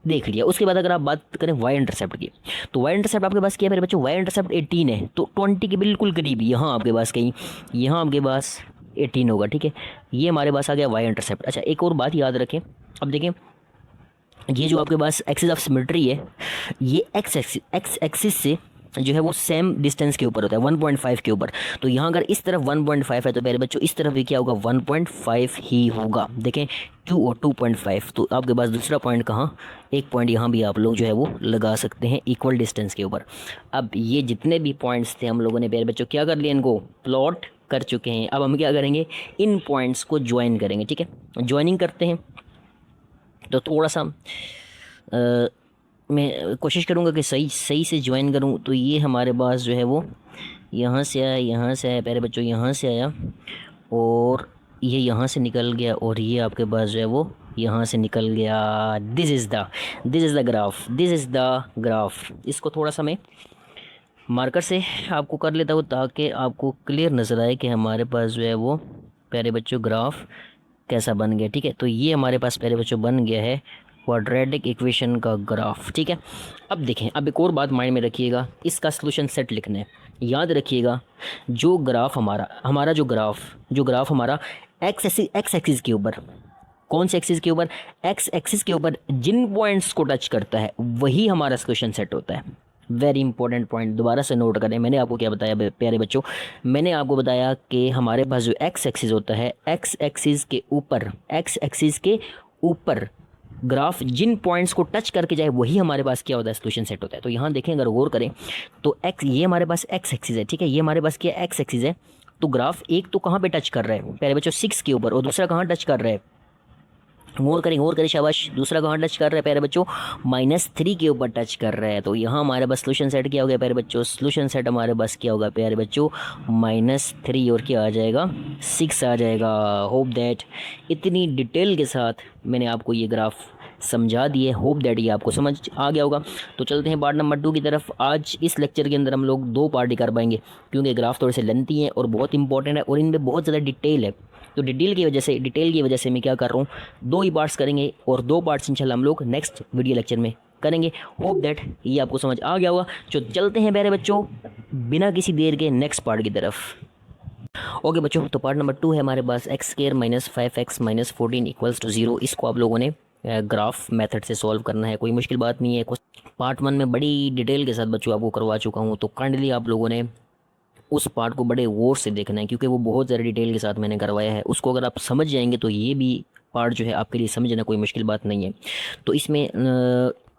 देख लिया। उसके बाद अगर आप बात करें वाई इंटरसेप्ट की, तो वाई इंटरसेप्ट आपके पास क्या है मेरे बच्चों, वाई इंटरसेप्ट 18 है, तो 20 के बिल्कुल करीब यहाँ आपके पास कहीं, यहाँ आपके पास 18 होगा। ठीक है, ये हमारे पास आ गया वाई इंटरसेप्ट। अच्छा, एक और बात याद रखें, अब देखें ये जो आपके पास एक्सिस ऑफ सिमेट्री है, ये एक्स एक्सिस से जो है वो सेम डिस्टेंस के ऊपर होता है, 1.5 के ऊपर। तो यहाँ अगर इस तरफ 1.5 है तो मेरे बच्चों इस तरफ भी क्या होगा, 1.5 ही होगा। देखें 2 और 2.5, तो आपके पास दूसरा पॉइंट कहाँ, एक पॉइंट यहाँ भी आप लोग जो है वो लगा सकते हैं इक्वल डिस्टेंस के ऊपर। अब ये जितने भी पॉइंट्स थे हम लोगों ने प्यारे बच्चों क्या कर लिया, इनको प्लॉट कर चुके हैं। अब हम क्या करेंगे, इन पॉइंट्स को ज्वाइन करेंगे। ठीक है, ज्वाइनिंग करते हैं। तो थोड़ा सा मैं कोशिश करूँगा कि सही से ज्वाइन करूँ। तो ये हमारे पास जो है वो यहाँ से आया, यहाँ से आया प्यारे बच्चों, यहाँ से आया और ये यहाँ से निकल गया, और ये आपके पास जो है वो यहाँ से निकल गया। This is the graph. इसको थोड़ा सा मैं मार्कर से आपको कर लेता हूँ ताकि आपको क्लियर नज़र आए कि हमारे पास जो है वो प्यारे बच्चों ग्राफ कैसा बन गया। ठीक है, तो ये हमारे पास प्यारे बच्चों बन गया है क्वाड्रेटिक इक्वेशन का ग्राफ। ठीक है, अब देखें, अब एक और बात माइंड में रखिएगा, इसका सॉल्यूशन सेट लिखना है। याद रखिएगा जो ग्राफ हमारा जो ग्राफ हमारा एक्स एक्सिस के ऊपर, कौन से एक्सिस के ऊपर, एक्स एक्सिस के ऊपर जिन पॉइंट्स को टच करता है वही हमारा सॉल्यूशन सेट होता है। वेरी इंपॉर्टेंट पॉइंट, दोबारा से नोट करें। मैंने आपको क्या बताया प्यारे बच्चों, मैंने आपको बताया कि हमारे पास जो एक्स एक्सिस होता है, एक्स एक्सिस के ऊपर ग्राफ जिन पॉइंट्स को टच करके जाए वही हमारे पास क्या होता है, सॉल्यूशन सेट होता है। तो यहाँ देखें, अगर गौर करें तो एक्स, ये हमारे पास एक्स एक्सिस है। ठीक है, ये हमारे पास क्या एक्स एक्सिस है। तो ग्राफ एक तो कहाँ पे टच कर रहा है प्यारे बच्चों, 6 के ऊपर, और दूसरा कहाँ टच कर रहा है, गौर करें शाबाश, दूसरा कहाँ टच कर रहा है प्यारे बच्चों, -3 के ऊपर टच कर रहा है। तो यहाँ हमारे पास सॉल्यूशन सेट क्या हो गया प्यारे बच्चों, सॉल्यूशन सेट हमारे पास क्या होगा प्यारे बच्चों, -3 और क्या आ जाएगा, 6 आ जाएगा। होप दैट इतनी डिटेल के साथ मैंने आपको ये ग्राफ समझा दिए, होप दैट ये आपको समझ आ गया होगा। तो चलते हैं पार्ट नंबर 2 की तरफ। आज इस लेक्चर के अंदर हम लोग 2 पार्ट ही कर पाएंगे क्योंकि ग्राफ थोड़े से लेंथी हैं और बहुत इंपॉर्टेंट है और इनमें बहुत ज़्यादा डिटेल है। तो डिटेल की वजह से मैं क्या कर रहा हूँ, 2 ही पार्ट्स करेंगे और 2 पार्ट्स इंशाल्लाह हम लोग नेक्स्ट वीडियो लेक्चर में करेंगे। होप दैट ये आपको समझ आ गया होगा। तो चलते हैं प्यारे बच्चों बिना किसी देर के नेक्स्ट पार्ट की तरफ। ओके बच्चों, तो पार्ट नंबर 2 है हमारे पास x² - 5x - 14 = 0। इसको आप लोगों ने ग्राफ मेथड से सॉल्व करना है, कोई मुश्किल बात नहीं है। पार्ट 1 में बड़ी डिटेल के साथ बच्चों आपको करवा चुका हूँ, तो काइंडली आप लोगों ने उस पार्ट को बड़े गौर से देखना है क्योंकि वो बहुत ज़्यादा डिटेल के साथ मैंने करवाया है। उसको अगर आप समझ जाएंगे तो ये भी पार्ट जो है आपके लिए समझना कोई मुश्किल बात नहीं है। तो इसमें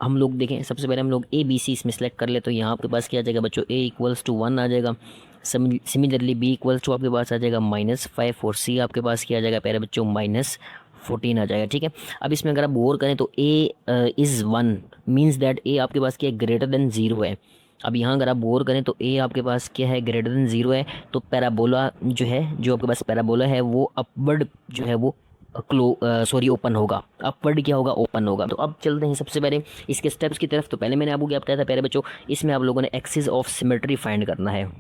हम लोग देखें, सबसे पहले हम लोग ABC इसमें सेलेक्ट कर ले। तो यहाँ आपके पास क्या आ जाएगा बच्चों, A = 1 आ जाएगा। सिमिलरली B = आपके पास आ जाएगा -5 और C आपके पास क्या आ जाएगा प्यारे बच्चों, -14 आ जाएगा। ठीक है, अब इसमें अगर आप गौर करें तो A is 1 means that A आपके पास क्या है, ग्रेटर देन 0 है। अब यहाँ अगर आप गौर करें तो A आपके पास क्या है, ग्रेटर देन 0 है। तो पैराबोला जो है, जो आपके पास पैराबोला है वो अपवर्ड जो है वो ओपन होगा। अपवर्ड क्या होगा, ओपन होगा। तो अब चलते हैं सबसे पहले इसके स्टेप्स की तरफ। तो पहले मैंने आपको क्या बताया था प्यारे बच्चों, इसमें आप लोगों ने एक्सिस ऑफ सिमेट्री फाइंड करना है।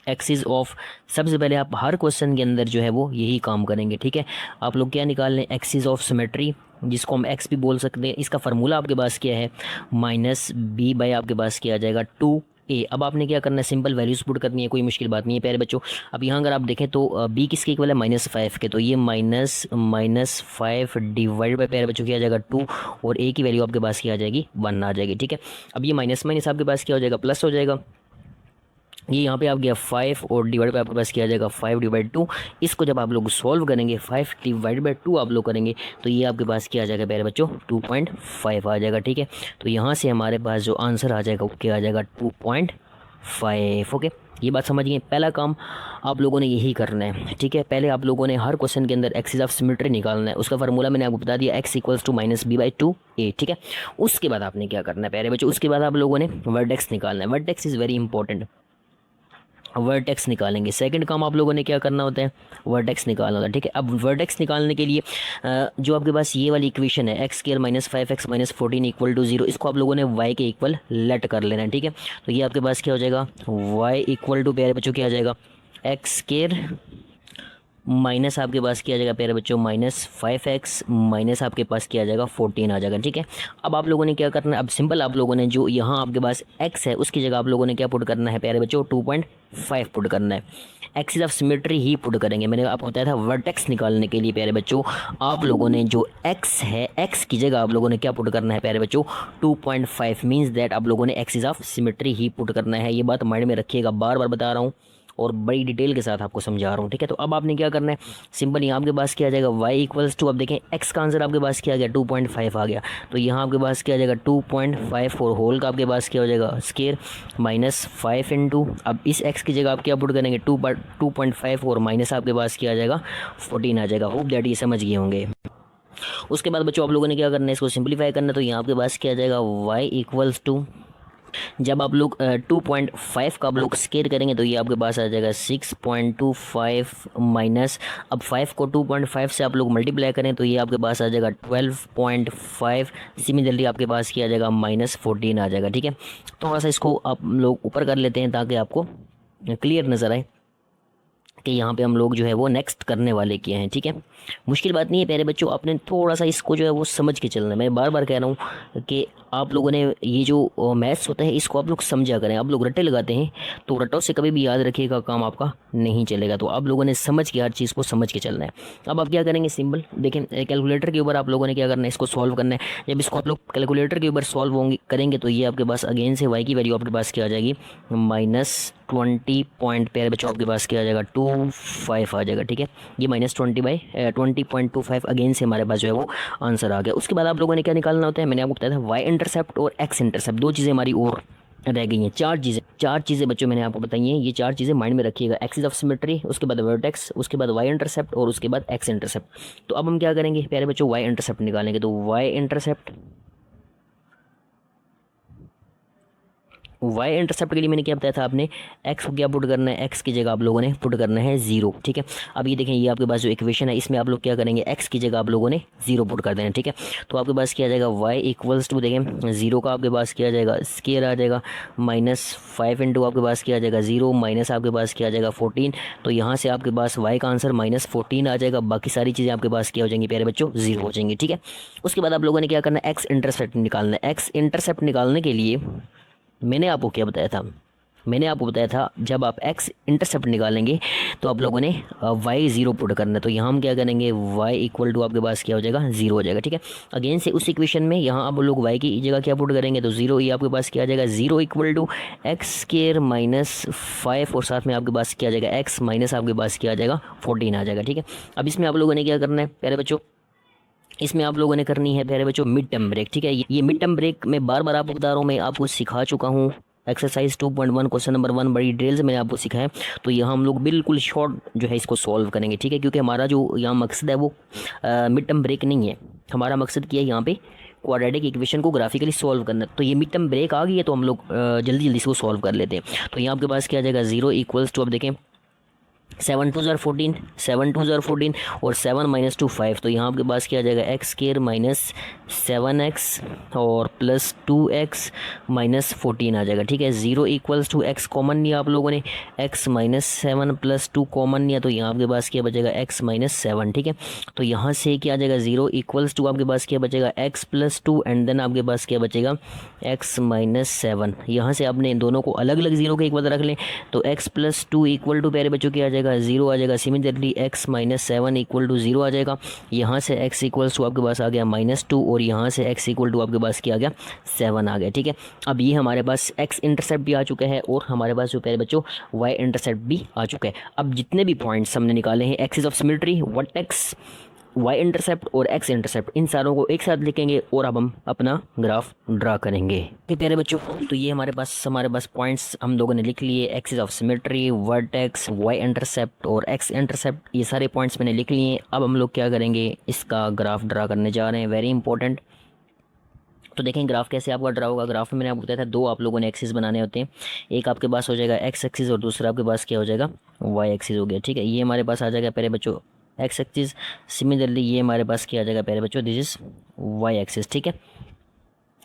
एक्सिस ऑफ, सबसे पहले आप हर क्वेश्चन के अंदर जो है वो यही काम करेंगे। ठीक है, आप लोग क्या निकाल लें, एक्सिस ऑफ सिमेट्री, जिसको हम एक्स भी बोल सकते हैं। इसका फार्मूला आपके पास क्या है, -b/ आपके पास क्या आ जाएगा, 2a। अब आपने क्या करना है, सिंपल वैल्यूज पुट करनी है, कोई मुश्किल बात नहीं है प्यारे बच्चों। अब यहाँ अगर आप देखें तो b किसके इक्वल है, -5 के। तो ये -5 डिवाइड बाई प्यारे बच्चों क्या आ जाएगा, 2, और a की वैल्यू आपके पास क्या आ जाएगी, 1 आ जाएगी। ठीक है, अब ये माइनस माइनस आपके पास क्या हो जाएगा, प्लस हो जाएगा। ये यहाँ पे आप गया 5 और डिवाइड बाई आपके पास क्या आ जाएगा, 5/2। इसको जब आप लोग सॉल्व करेंगे, 5/2 आप लोग करेंगे तो ये आपके पास क्या आ जाएगा प्यारे बच्चों, 2.5 आ जाएगा। ठीक है, तो यहाँ से हमारे पास जो आंसर आ जाएगा वो क्या आ जाएगा, 2.5। ओके, ये बात समझिए। पहला काम आप लोगों ने यही करना है। ठीक है, पहले आप लोगों ने हर क्वेश्चन के अंदर एक्सिस ऑफ सिमेट्री निकालना है। उसका फार्मूला मैंने आपको बता दिया, x = -b/2a। ठीक है, उसके बाद आपने क्या करना है प्यारे बच्चों, उसके बाद आप लोगों ने वर्टेक्स निकालना है। Vertex is very important. Vertex निकालेंगे। सेकंड काम आप लोगों ने क्या करना होता है, वर्टेक्स निकालना होता है, ठीक है। अब वर्टेक्स निकालने के लिए जो आपके पास ये वाली इक्वेशन है X square minus 5x minus 14 equal to 0, इसको आप लोगों ने y के इक्वल लेट कर लेना है, ठीक है। तो ये आपके पास क्या हो जाएगा, y इक्वल टू प्यारे बच्चों क्या आ जाएगा, एक्स स्क्वायर माइनस आपके पास किया जाएगा प्यारे बच्चों माइनस 5x माइनस आपके पास किया जाएगा 14 आ जाएगा, ठीक है। अब आप लोगों ने क्या करना है, अब सिंपल आप लोगों ने जो यहाँ आपके पास x है उसकी जगह आप लोगों ने क्या पुट करना है प्यारे बच्चों, 2.5 पुट करना है। Axis of symmetry he put करेंगे। मैंने आपको बताया था वर्टेक्स निकालने के लिए प्यारे बच्चों आप लोगों ने जो x है, x की जगह आप लोगों ने क्या पुट करना है प्यारे बच्चों, 2.5 मीन्स दैट आप लोगों ने axis of symmetry he put करना है। ये बात माइंड में रखिएगा, बार बार बता रहा हूँ और बड़ी डिटेल के साथ आपको समझा रहा हूँ, ठीक है। तो अब आपने क्या करना है, सिंपल यहाँ आपके पास क्या आ जाएगा, y इक्वल्स टू, अब देखें x का आंसर आपके पास क्या आ गया, 2.5 आ गया। तो यहाँ आपके पास क्या आ जाएगा 2.5 और होल का आपके पास क्या हो जाएगा स्क्वायर माइनस 5 इंटू, अब इस x की जगह आप क्या पुट करेंगे 2.5 और माइनस आपके पास क्या आ जाएगा 14 आ जाएगा। होप दैट ये समझ गए होंगे। उसके बाद बच्चों आप लोगों ने क्या करना है, इसको सिंप्लीफाई करना है। तो यहाँ आपके पास क्या आ जाएगा y इक्वल्स टू, जब आप लोग 2.5 का आप लोग स्केयर करेंगे तो ये आपके पास आ जाएगा 6.25 माइनस, अब 5 को 2.5 से आप लोग मल्टीप्लाई करें तो ये आपके पास आ जाएगा 12.5, सिमिलरली आपके पास क्या आ जाएगा माइनस 14 आ जाएगा, ठीक है। थोड़ा सा इसको आप लोग ऊपर कर लेते हैं ताकि आपको क्लियर नज़र आए कि यहाँ पे हम लोग जो है वो नेक्स्ट करने वाले किए हैं, ठीक है। मुश्किल बात नहीं है प्यारे बच्चों, आपने थोड़ा सा इसको जो है वो समझ के चलना है। मैं बार बार कह रहा हूँ कि आप लोगों ने ये जो मैथ्स होता है इसको आप लोग समझा करें। आप लोग रट्टे लगाते हैं तो रट्टों से कभी भी याद रखिएगा काम आपका नहीं चलेगा। तो आप लोगों ने समझ के हर चीज़ को समझ के चलना है। अब आप क्या करेंगे, सिंपल देखें कैलकुलेटर के ऊपर आप लोगों ने क्या करना है, इसको सॉल्व करना है। जब इसको आप लोग कैलकुलेटर के ऊपर सॉल्व होंगे करेंगे तो ये आपके पास अगेन से वाई की वैल्यू आपके पास क्या आ जाएगी -20 पॉइंट, प्यारे बच्चों आपके पास क्या आ जाएगा 25 आ जाएगा, ठीक है। ये -20/20.25 अगेन से हमारे पास जो है वो आंसर आ गया। उसके बाद आप लोगों ने क्या निकालना होता है, मैंने आपको बताया था वाई इंटरसेप्ट और एक्स इंटरसेप्ट, दो चीज़ें हमारी और रह गई हैं। चार चीज़ें बच्चों मैंने आपको बताई हैं। ये चार चीज़ें माइंड में रखिएगा, एक्सिस ऑफ सिमेट्री, उसके बाद वर्टेक्स, उसके बाद वाई इंटरसेप्ट और उसके बाद एक्स इंटरसेप्ट। तो अब हम क्या करेंगे प्यारे बच्चों, वाई इंटरसेप्ट निकालेंगे। तो वाई इंटरसेप्ट के लिए मैंने क्या बताया था आपने, एक्स को क्या पुट करना है, एक्स की जगह आप लोगों ने पुट करना है 0, ठीक है। अब ये देखें ये आपके पास जो इक्वेशन है इसमें आप लोग क्या करेंगे, एक्स की जगह आप लोगों ने 0 पुट कर देना है, ठीक है। तो आपके पास क्या आ जाएगा वाई इक्वल्स टू, देखें 0 का आपके पास क्या आ जाएगा स्क्वायर आ जाएगा -5 इंटू आपके पास क्या आ जाएगा 0 माइनस आपके पास क्या आ जाएगा 14। तो यहाँ से आपके पास वाई का आंसर -14 आ जाएगा। बाकी सारी चीज़ें आपके पास क्या हो जाएंगी प्यारे बच्चों 0 हो जाएंगी, ठीक है। उसके बाद आप लोगों ने क्या करना है, एक्स इंटरसेप्ट निकालना है। एक्स इंटरसेप्ट निकालने के लिए मैंने आपको क्या बताया था, मैंने आपको बताया था जब आप एक्स इंटरसेप्ट निकालेंगे तो आप लोगों ने वाई 0 पुट करना है। तो यहाँ हम क्या करेंगे, वाई इक्वल टू आपके पास क्या हो जाएगा 0 हो जाएगा, ठीक है। अगेन से उस इक्वेशन में यहाँ आप लोग वाई की जगह क्या पुट करेंगे, तो 0, ये आपके पास क्या आ जाएगा 0 इक्वल टू एक्स स्क्वायर -5 और साथ में आपके पास क्या आ जाएगा एक्स माइनस आपके पास क्या आ जाएगा 14 आ जाएगा, ठीक है। अब इसमें आप लोगों ने क्या करना है प्यारे बच्चों, इसमें आप लोगों ने करनी है प्यारे बच्चों मिड टर्म ब्रेक, ठीक है। ये मिड टर्म ब्रेक मैं बार बार आपको बता रहा हूँ, मैं आपको सिखा चुका हूँ। एक्सरसाइज 2.1 क्वेश्चन नंबर 1 बड़ी डिटेल से मैंने आपको सिखाया। तो यहाँ हम लोग बिल्कुल शॉर्ट जो है इसको सॉल्व करेंगे, ठीक है। क्योंकि हमारा जो यहाँ मकसद है वो मिड टर्म ब्रेक नहीं है, हमारा मकसद क्या है यहाँ पे क्वाड्रेटिक इक्वेशन को ग्राफिकली सॉल्व करना। तो ये मिड टर्म ब्रेक आ गई है तो हम लोग जल्दी जल्दी इसको सॉल्व कर लेते हैं। तो यहाँ आपके पास क्या आ जाएगा 0 इक्वल्स टू, अब देखें 7 2 14, 7 2 14 और 7 माइनस 2 5। तो यहाँ आपके पास क्या आ जाएगा एक्स स्क्वायर -7x और +2x -14 आ जाएगा, ठीक है। 0 इक्वल्स टू एक्स कॉमन लिया आप लोगों ने, x -7 +2 कॉमन लिया तो यहाँ आपके पास क्या बचेगा x -7, ठीक है। तो यहाँ से क्या आ जाएगा 0 इक्वल्स टू आपके पास क्या बचेगा x +2 एंड देन आपके पास क्या बचेगा x -7। यहाँ से आपने दोनों को अलग अलग 0 के इक्वल रख लें तो x +2 इक्वल टू प्यारे बच्चों क्या आ जाएगा 0 आ जाएगा। सिमिलरली x -7 इक्वल टू 0 आ जाएगा। यहाँ से x इक्वल्स टू आपके पास आ गया -2 और यहाँ से x इक्वल टू आपके पास क्या आ गया 7 आ गया, ठीक है। अब ये हमारे पास x इंटरसेप्ट भी आ चुका है और हमारे पास जो प्यारे बच्चों y इंटरसेप्ट भी आ चुका है। अब जितने भी पॉइंट्स हमने निकाले हैं axis of symmetry, vertex, Y intercept और एक्स इंटरसेप्ट, इन सारों को एक साथ लिखेंगे और अब हम अपना ग्राफ ड्रा करेंगे। ठीक प्यारे बच्चों, तो ये हमारे पास पॉइंट्स हम लोगों ने लिख लिए, axis of symmetry, vertex, Y intercept और एक्स इंटरसेप्ट, ये सारे पॉइंट्स मैंने लिख लिए। अब हम लोग क्या करेंगे, इसका ग्राफ ड्रा करने जा रहे हैं। वेरी इंपॉर्टेंट, तो देखें ग्राफ कैसे आपका ड्रा होगा। ग्राफ में मैंने आपको बताया था दो आप लोगों ने एक्सिस बनाने होते हैं, एक आपके पास हो जाएगा एक्स एक्सिस और दूसरा आपके पास क्या हो जाएगा वाई एक्सिस हो गया, ठीक है। ये हमारे पास आ जाएगा प्यारे बच्चों एक्स एक्सिस, सिमिलरली ये हमारे पास क्या आ जाएगा प्यारे बच्चों दिस इज वाई एक्सिस, ठीक है।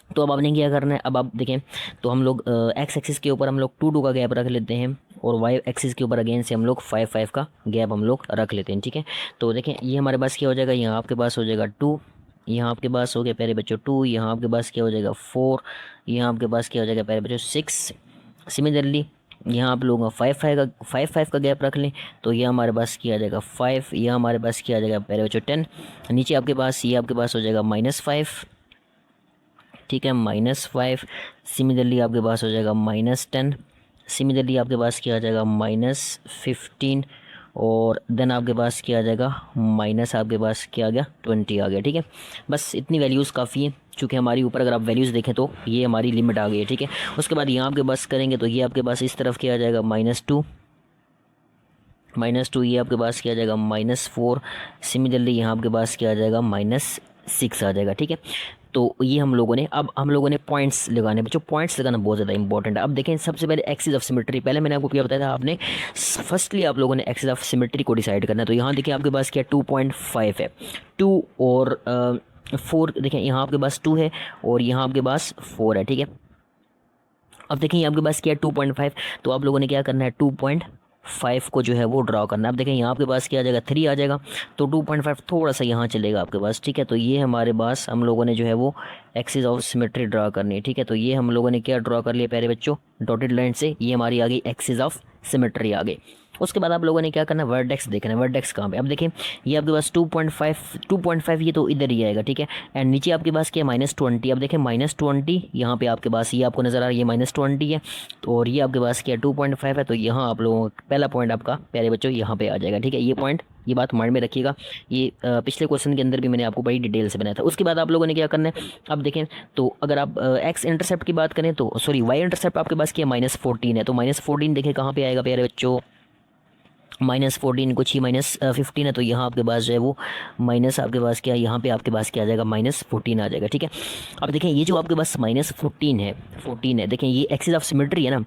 तो अब आपने क्या करना है, अब आप देखें तो हम लोग एक्स एक्सिस के ऊपर हम लोग 2 2 का गैप रख लेते हैं और वाई एक्सिस के ऊपर अगेन से हम लोग 5 5 का गैप हम लोग रख लेते हैं, ठीक है। तो देखें ये हमारे पास क्या हो जाएगा, यहाँ आपके पास हो जाएगा 2, यहाँ आपके पास हो गया प्यारे बच्चों 2, यहाँ आपके पास क्या हो जाएगा 4, यहाँ आपके पास क्या हो जाएगा प्यारे बच्चों 6। सिमिलरली यहाँ आप लोगों का 5 5 का गैप रख लें तो ये हमारे पास क्या आ जाएगा 5, यह हमारे पास क्या आ जाएगा प्यारे बच्चों 10। नीचे आपके पास ये आपके पास हो जाएगा -5, ठीक है, -5। सिमिलरली आपके पास हो जाएगा -10। सिमिलरली आपके पास क्या आ जाएगा -15 और देन आपके पास क्या आ जाएगा माइनस आपके पास क्या आ गया 20 आ गया, ठीक है। बस इतनी वैल्यूज़ काफ़ी है, चूँकि हमारी ऊपर अगर आप वैल्यूज़ देखें तो ये हमारी लिमिट आ गई है, ठीक है। उसके बाद यहाँ आपके पास करेंगे तो ये आपके पास इस तरफ क्या आ जाएगा -2, ये आपके पास क्या आ जाएगा -4। सिमिलरली यहाँ आपके पास क्या आ जाएगा -6 आ जाएगा, ठीक है। तो ये हम लोगों ने अब हम लोगों ने पॉइंट्स लगाने, बच्चों पॉइंट्स लगाना बहुत ज़्यादा इंपॉर्टेंट है। अब देखें सबसे पहले एक्सिस ऑफ सिमेट्री, पहले मैंने आपको क्या बताया था, आपने फर्स्टली आप लोगों ने एक्सिस ऑफ सिमेट्री को डिसाइड करना है। तो यहाँ देखिए आपके पास क्या 2.5 है, 2 और 4, देखें यहाँ आपके पास 2 है और यहाँ आपके पास 4 है, ठीक है। अब देखें आपके पास क्या है 2.5, तो आप लोगों ने क्या करना है 2.5 को जो है वो ड्रा करना है। अब देखें यहाँ आपके पास क्या आ जाएगा 3 आ जाएगा, तो 2.5 थोड़ा सा यहाँ चलेगा आपके पास, ठीक है। तो ये हमारे पास हम लोगों ने जो है वो एक्सिस ऑफ सिमेट्री ड्रा करनी है, ठीक है। तो ये हम लोगों ने क्या ड्रा कर लिया प्यारे बच्चों डॉटेड लाइन से, ये हमारी आ गई एक्सिस ऑफ सिमेट्री आ गई। उसके बाद आप लोगों ने क्या करना है वर्टेक्स देखना है, वर्टेक्स कहाँ पे। अब देखिए ये आपके पास 2.5 ये तो इधर ही आएगा, ठीक है। एंड नीचे आपके पास क्या है -20। अब देखें -20 यहाँ पे आपके पास ये आपको नज़र आ रहा है, ये -20 है, तो और ये आपके पास क्या 2.5 है, तो यहाँ आप लोगों का पहला पॉइंट आपका प्यारे बच्चों यहाँ पे आ जाएगा, ठीक है। ये पॉइंट, ये बात माइंड में रखिएगा, ये पिछले क्वेश्चन के अंदर भी मैंने आपको बड़ी डिटेल से बनाया था। उसके बाद आप लोगों ने क्या करना है, अब देखें तो अगर आप एक्स इंटरसेप्ट की बात करें तो सॉरी वाई इंटरसेप्ट आपके पास क्या -14 है, तो -14 देखें कहाँ पे आएगा प्यारे बच्चों -14 कुछ ही -15 है, तो यहाँ आपके पास जो है वो माइनस आपके पास क्या यहाँ पे आपके पास क्या आ जाएगा -14 आ जाएगा, ठीक है। अब देखें ये जो आपके पास -14 है, देखें ये एक्सिस ऑफ सिमेट्री है ना,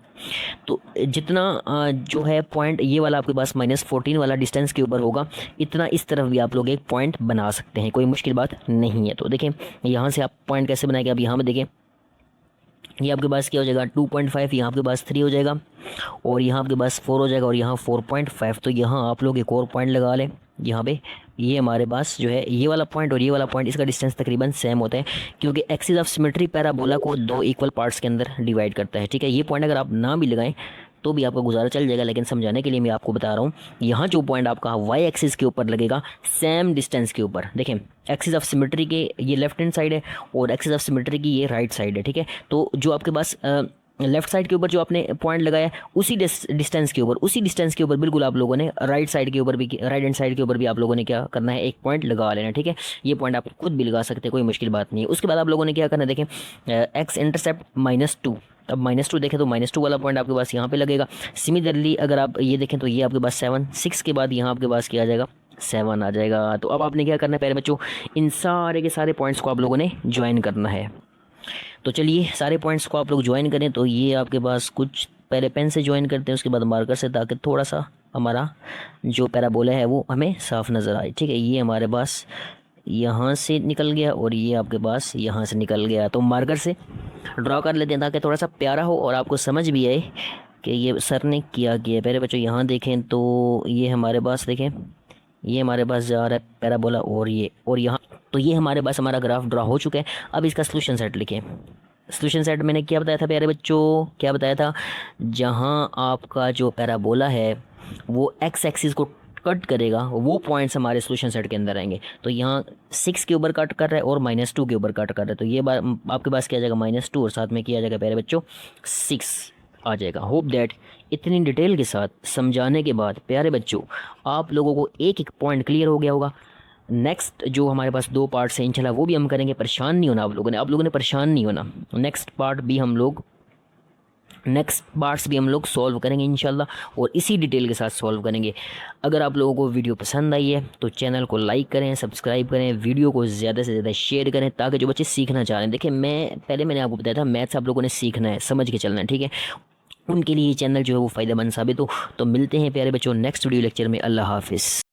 तो जितना जो है पॉइंट ये वाला आपके पास -14 वाला डिस्टेंस के ऊपर होगा, इतना इस तरफ भी आप लोग एक पॉइंट बना सकते हैं, कोई मुश्किल बात नहीं है। तो देखें यहाँ से आप पॉइंट कैसे बनाएंगे, अब यहाँ पर देखें ये आपके पास क्या हो जाएगा 2.5, यहाँ आपके पास 3 हो जाएगा और यहाँ आपके पास 4 हो जाएगा और यहाँ 4.5। तो यहाँ आप लोग एक और पॉइंट लगा लें यहाँ पे, ये हमारे पास जो है ये वाला पॉइंट और ये वाला पॉइंट, इसका डिस्टेंस तकरीबन सेम होता है, क्योंकि एक्सिस ऑफ सिमेट्री पैराबोला को 2 इक्वल पार्ट्स के अंदर डिवाइड करता है, ठीक है। ये पॉइंट अगर आप ना भी लगाएं तो भी आपका गुजारा चल जाएगा, लेकिन समझाने के लिए मैं आपको बता रहा हूँ, यहाँ जो पॉइंट आपका वाई एक्सिस के ऊपर लगेगा सेम डिस्टेंस के ऊपर, देखें एक्सिस ऑफ सिमेट्री के ये लेफ्ट हैंड साइड है और एक्सिस ऑफ सिमेट्री की ये राइट साइड है, ठीक है। तो जो आपके पास लेफ्ट साइड के ऊपर जो आपने पॉइंट लगाया उसी डिस्टेंस के ऊपर बिल्कुल आप लोगों ने राइट साइड के ऊपर भी, राइट हैंड साइड के ऊपर भी आप लोगों ने क्या करना है एक पॉइंट लगा लेना, ठीक है। ये पॉइंट आप खुद भी लगा सकते हैं, कोई मुश्किल बात नहीं है। उसके बाद आप लोगों ने क्या करना है, देखें एक्स इंटरसेप्ट -2, अब -2 देखें तो -2 वाला पॉइंट आपके पास यहाँ पे लगेगा। सिमिलरली अगर आप ये देखें तो ये आपके पास 6 के बाद यहाँ आपके पास क्या आ जाएगा 7 आ जाएगा। तो अब आपने क्या करना है प्यारे बच्चों, इन सारे के सारे पॉइंट्स को आप लोगों ने ज्वाइन करना है। तो चलिए सारे पॉइंट्स को आप लोग ज्वाइन करें। तो ये आपके पास कुछ पहले पेन से ज्वाइन करते हैं, उसके बाद मार्कर से, ताकि थोड़ा सा हमारा जो पैराबोला है वो हमें साफ नज़र आए, ठीक है। ये हमारे पास यहाँ से निकल गया और ये आपके पास यहाँ से निकल गया, तो मार्कर से ड्रॉ कर लेते हैं ताकि थोड़ा सा प्यारा हो और आपको समझ भी आए कि ये सर ने किया पहले बच्चों यहाँ देखें तो ये हमारे पास देखें ये हमारे पास जा रहा है पैराबोला और यहाँ, तो ये हमारे पास हमारा ग्राफ ड्रा हो चुका है। अब इसका सोल्यूशन सेट लिखें। सोल्यूशन सेट मैंने क्या बताया था प्यारे बच्चों, क्या बताया था, जहाँ आपका जो पैराबोला है वो एक्स एक्सिस को कट करेगा वो पॉइंट्स हमारे सोल्यूशन सेट के अंदर आएंगे। तो यहाँ 6 के ऊपर कट कर रहा है और -2 के ऊपर कट कर रहा है, तो ये बात आपके पास क्या आ जाएगा -2 और साथ में किया जाएगा प्यारे बच्चों 6 आ जाएगा। होप दैट इतनी डिटेल के साथ समझाने के बाद प्यारे बच्चों आप लोगों को एक एक पॉइंट क्लियर हो गया होगा। नेक्स्ट जो हमारे पास 2 पार्ट्स हैं इंशाल्लाह वो भी हम करेंगे, परेशान नहीं होना आप लोगों ने परेशान नहीं होना। नेक्स्ट पार्ट भी हम लोग नेक्स्ट पार्ट्स भी हम लोग सॉल्व करेंगे इंशाल्लाह, और इसी डिटेल के साथ सॉल्व करेंगे। अगर आप लोगों को वीडियो पसंद आई है तो चैनल को लाइक करें, सब्सक्राइब करें, वीडियो को ज़्यादा से ज़्यादा शेयर करें, ताकि जो बच्चे सीखना चाह रहे हैं, देखिए मैंने आपको बताया था मैथ्स आप लोगों ने सीखना है, समझ के चलना है, ठीक है, उनके लिए ये चैनल जो है वो फ़ायदेमंद साबित हो। तो मिलते हैं प्यारे बच्चों नेक्स्ट वीडियो लेक्चर में। अल्लाह हाफिज़।